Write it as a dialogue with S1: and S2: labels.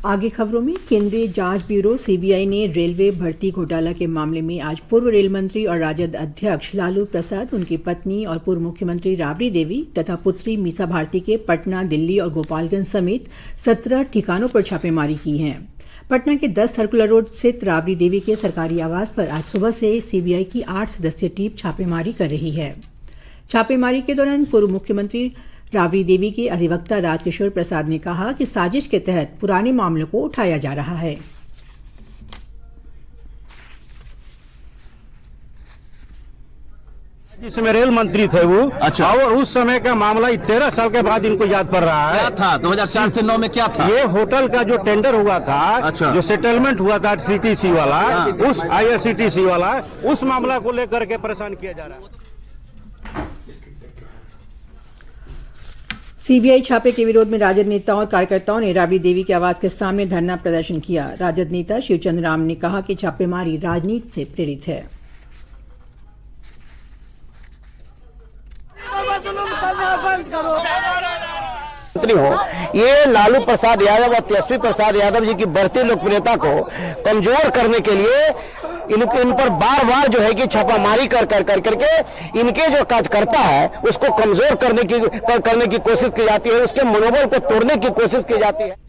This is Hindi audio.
S1: आगे खबरों में केंद्रीय जांच ब्यूरो सीबीआई ने रेलवे भर्ती घोटाला के मामले में आज पूर्व रेल मंत्री और राजद अध्यक्ष लालू प्रसाद, उनकी पत्नी और पूर्व मुख्यमंत्री राबड़ी देवी तथा पुत्री मीसा भारती के पटना, दिल्ली और गोपालगंज समेत 17 ठिकानों पर छापेमारी की है। पटना के 10 सर्कुलर रोड स्थित राबड़ी देवी के सरकारी आवास पर आज सुबह से सीबीआई की 8 सदस्यीय टीम छापेमारी कर रही है। छापेमारी के दौरान पूर्व मुख्यमंत्री राबड़ी देवी के अधिवक्ता राजकिशोर प्रसाद ने कहा कि साजिश के तहत पुराने मामलों को उठाया जा रहा है।
S2: जिसमें रेल मंत्री थे वो।
S3: अच्छा।
S2: और उस समय का मामला 13 साल के बाद इनको याद पड़ रहा है।
S3: क्या था 2004 से 9 में क्या था?
S2: ये होटल का जो टेंडर हुआ था।
S3: अच्छा।
S2: जो सेटलमेंट हुआ था सीटीसी वाला। उस आईआरसीटीसी वाला, उस मामला को लेकर के परेशान किया जा रहा है।
S1: सीबीआई छापे के विरोध में राजद नेताओं और कार्यकर्ताओं ने राबड़ी देवी के आवास के सामने धरना प्रदर्शन किया। राजद नेता शिवचंद्र राम ने कहा कि छापेमारी राजनीति से प्रेरित है।
S4: मंत्री हो, ये लालू प्रसाद यादव और तेजस्वी प्रसाद यादव जी की बढ़ती लोकप्रियता को कमजोर करने के लिए इन पर बार बार जो है कि छापामारी कर करके इनके जो कार्यकर्ता है उसको कमजोर करने की कोशिश की जाती है, उसके मनोबल को तोड़ने की कोशिश की जाती है।